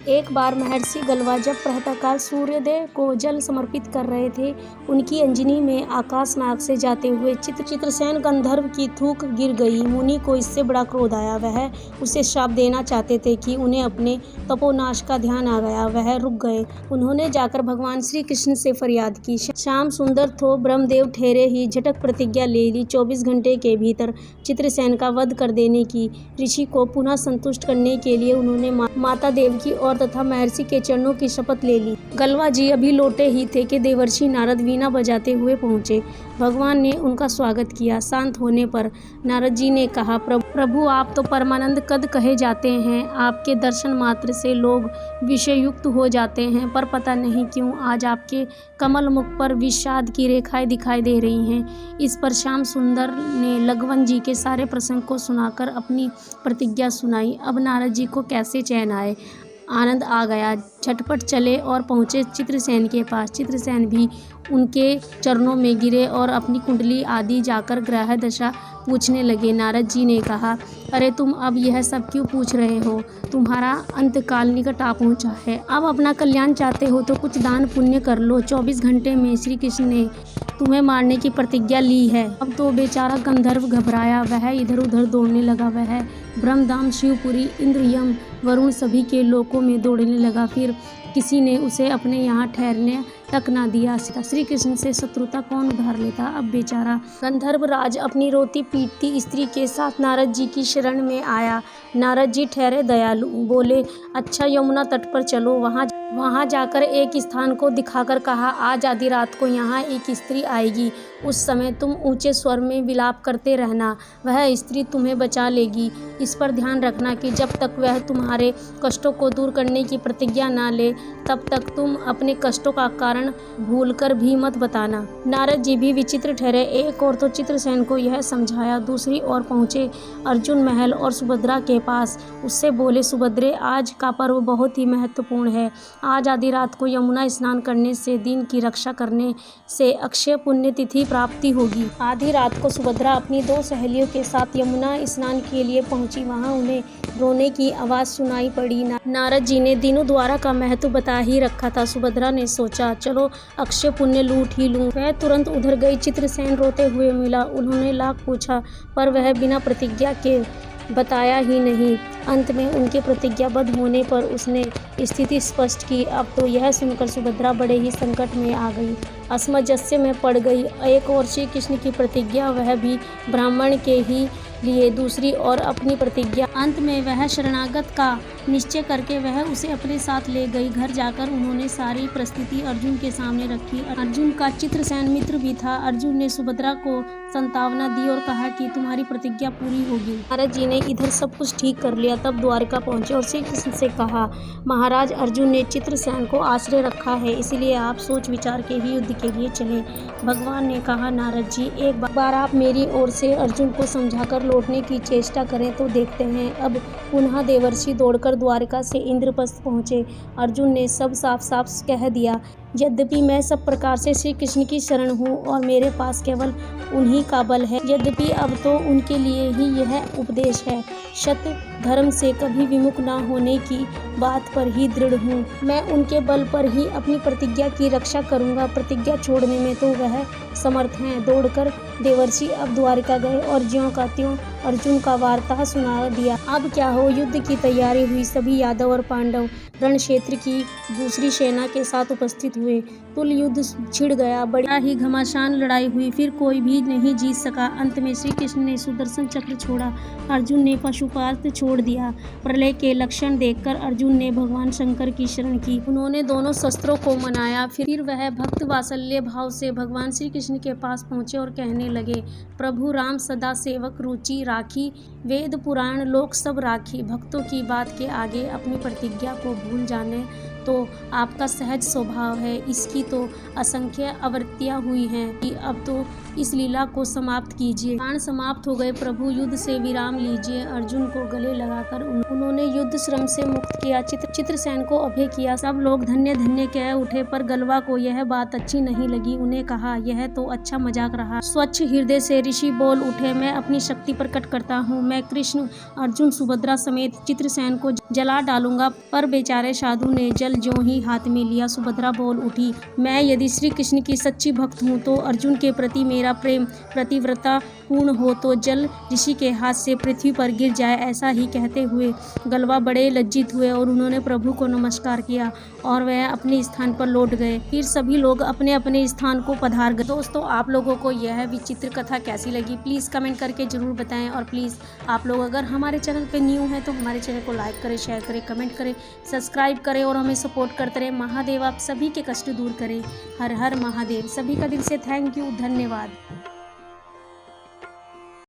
एक बार महर्षि गलवा जब प्रातःकाल सूर्योदय को जल समर्पित कर रहे थे, उनकी अंजनी में आकाश मार्ग से जाते हुए चित्रसेन गंधर्व की थूक गिर गई। मुनि को इससे बड़ा क्रोध आया। वह उसे श्राप देना चाहते थे कि उन्हें अपने तपोनाश का ध्यान आ गया। वह रुक गए। उन्होंने जाकर भगवान श्री कृष्ण से फरियाद की। श्याम सुंदर तो ब्रह्मदेव ठहरे ही झटक प्रतिज्ञा ले ली। 24 घंटे के भीतर चित्रसेन का वध कर देने की। ऋषि को पुनः संतुष्ट करने के लिए उन्होंने माता देवकी और तथा महर्षि के चरणों की शपथ ले ली। गलवा जी अभी लौटे ही थे कि देवर्षि नारद वीणा बजाते हुए पहुंचे। भगवान ने उनका स्वागत किया। शांत होने पर नारद जी ने कहा, प्रभु आप तो परमानंद कद कहे जाते हैं। आपके दर्शन मात्र से लोग विषयुक्त हो जाते हैं, पर पता नहीं क्यों आज आपके कमल मुख पर विषाद की रेखाएं दिखाई दे रही हैं। इस पर श्याम सुंदर ने लगवन जी के सारे प्रसंग को सुनाकर अपनी प्रतिज्ञा सुनाई। अब नारद जी को कैसे चैन आए, आनंद आ गया। झटपट चले और पहुँचे चित्रसेन के पास। चित्रसेन भी उनके चरणों में गिरे और अपनी कुंडली आदि जाकर ग्रह दशा पूछने लगे। नारद जी ने कहा, अरे तुम अब यह सब क्यों पूछ रहे हो? तुम्हारा अंतकाल निकट आ पहुँचा है। अब अपना कल्याण चाहते हो तो कुछ दान पुण्य कर लो। 24 घंटे में श्री कृष्ण ने तुम्हें मारने की प्रतिज्ञा ली है। अब तो बेचारा गंधर्व घबराया। वह इधर उधर दौड़ने लगा। वह ब्रह्मधाम, शिवपुरी, इंद्र, यम, वरुण सभी के लोकों में दौड़ने लगा। फिर किसी ने उसे अपने यहाँ ठहरने तक ना दिया। श्री कृष्ण से शत्रुता कौन उधार लेता? अब बेचारा गंधर्व राज अपनी रोती पीटती स्त्री के साथ नारद जी की शरण में आया। नारद जी ठहरे दयालु, बोले, अच्छा यमुना तट पर चलो। वहाँ जाकर एक स्थान को दिखाकर कहा, आज आधी रात को यहाँ एक स्त्री आएगी। उस समय तुम ऊंचे स्वर में विलाप करते रहना, वह स्त्री तुम्हें बचा लेगी। इस पर ध्यान रखना कि जब तक वह तुम्हारे कष्टों को दूर करने की प्रतिज्ञा ना ले, तब तक तुम अपने कष्टों का कारण भूलकर भी मत बताना। नारद जी भी विचित्र ठहरे। एक और तो चित्रसेन को यह समझाया, दूसरी ओर पहुँचे अर्जुन महल और सुभद्रा के पास। उससे बोले, सुभद्रे, आज का पर्व बहुत ही महत्वपूर्ण है। आज आधी रात को यमुना स्नान करने से, दीन की रक्षा करने से अक्षय पुण्य तिथि प्राप्ति होगी। आधी रात को सुभद्रा अपनी 2 सहेलियों के साथ यमुना स्नान के लिए पहुंची। वहां उन्हें रोने की आवाज सुनाई पड़ी। नारद जी ने दीनों द्वारा का महत्व बता ही रखा था। सुभद्रा ने सोचा, चलो अक्षय पुण्य लूट ही लूं। वह तुरंत उधर गई। चित्रसेन रोते हुए मिला। उन्होंने लाख पूछा, पर वह बिना प्रतिज्ञा के बताया ही नहीं। अंत में उनके प्रतिज्ञाबद्ध होने पर उसने स्थिति स्पष्ट की। अब तो यह सुनकर सुभद्रा बड़े ही संकट में आ गई, असमंजस्य में पड़ गई। एक और श्री कृष्ण की प्रतिज्ञा, वह भी ब्राह्मण के ही लिए, दूसरी और अपनी प्रतिज्ञा। अंत में वह शरणागत का निश्चय करके वह उसे अपने साथ ले गई। घर जाकर उन्होंने सारी परिस्थिति अर्जुन के सामने रखी। अर्जुन का चित्रसेन मित्र भी था। अर्जुन ने सुभद्रा को सांत्वना दी और कहा कि तुम्हारी प्रतिज्ञा पूरी होगी। नारद जी ने इधर सब कुछ ठीक कर लिया। तब द्वारका पहुंचे और श्री कृष्ण से कहा, महाराज, अर्जुन ने चित्रसेन को आश्रय रखा है, इसलिए आप सोच विचार के ही युद्ध के लिए चले। भगवान ने कहा, नारद जी, एक बार आप मेरी ओर से अर्जुन को समझाकर लौटने की चेष्टा करें तो देखते हैं। अब पुनः देवर्षि दौड़कर द्वारका से इंद्रप्रस्थ पहुंचे। अर्जुन ने सब साफ साफ कह दिया, यद्यपि मैं सब प्रकार से श्री कृष्ण की शरण हूँ और मेरे पास केवल उन्हीं का बल है, यद्यपि अब तो उनके लिए ही यह उपदेश है। सत्य धर्म से कभी विमुख न होने की बात पर ही दृढ़ हूँ। मैं उनके बल पर ही अपनी प्रतिज्ञा की रक्षा करूँगा। प्रतिज्ञा छोड़ने में तो वह समर्थ हैं। दौड़कर देवर्षि अब द्वारका गए और ज्यों का त्यों अर्जुन का वार्ता सुना दिया। अब क्या हो, युद्ध की तैयारी हुई। सभी यादव और पांडव रण क्षेत्र की दूसरी सेना के साथ उपस्थित हुए। तुल युद्ध छिड़ गया। बड़ा ही घमासान लड़ाई हुई। फिर कोई भी नहीं जीत सका। अंत में श्री कृष्ण ने सुदर्शन चक्र छोड़ा। अर्जुन ने पशुपात छोड़ दिया। प्रलय के लक्षण देखकर अर्जुन ने भगवान शंकर की शरण की। उन्होंने दोनों शस्त्रों को मनाया। फिर वह भक्त वात्सल्य भाव से भगवान श्री कृष्ण के पास पहुंचे और कहने लगे, प्रभु राम सदा सेवक रुचि राखी, वेद पुराण लोक सब राखी। भक्तों की बात के आगे अपनी प्रतिज्ञा को भूल जाने तो आपका सहज स्वभाव है। इसकी तो असंख्य आवृत्तियां हुई हैं कि अब तो इस लीला को समाप्त कीजिए। प्राण समाप्त हो गए। प्रभु युद्ध से विराम लीजिए। अर्जुन को गले लगाकर उन्होंने युद्ध श्रम से मुक्त किया, चित्रसेन को अभय किया। सब लोग धन्य धन्य कह उठे, पर गलवा को यह बात अच्छी नहीं लगी। उन्हें कहा, यह तो अच्छा मजाक रहा। स्वच्छ हृदय से ऋषि बोल उठे, मैं अपनी शक्ति प्रकट करता हूँ। मैं कृष्ण, अर्जुन, सुभद्रा समेत चित्रसेन को जला डालूंगा। पर बेचारे साधु ने जल ज्यों ही हाथ में लिया, सुभद्रा बोल उठी, मैं यदि श्री कृष्ण की सच्ची भक्त हूँ तो अर्जुन के प्रति मेरा प्रेम प्रतिव्रता पूर्ण हो तो जल ऋषि के हाथ से पृथ्वी पर गिर जाए। ऐसा ही कहते हुए गलवा बड़े लज्जित हुए और उन्होंने प्रभु को नमस्कार किया और वह अपने स्थान पर लौट गए। फिर सभी लोग अपने अपने स्थान को पधार गए। दोस्तों, आप लोगों को यह विचित्र कथा कैसी लगी प्लीज़ कमेंट करके ज़रूर बताएं। और प्लीज़ आप लोग अगर हमारे चैनल पे न्यू हैं तो हमारे चैनल को लाइक करें, शेयर करें, कमेंट करें, सब्सक्राइब करें और हमें सपोर्ट करते रहें। महादेव आप सभी के कष्ट दूर करें। हर हर महादेव। सभी का दिल से थैंक यू, धन्यवाद।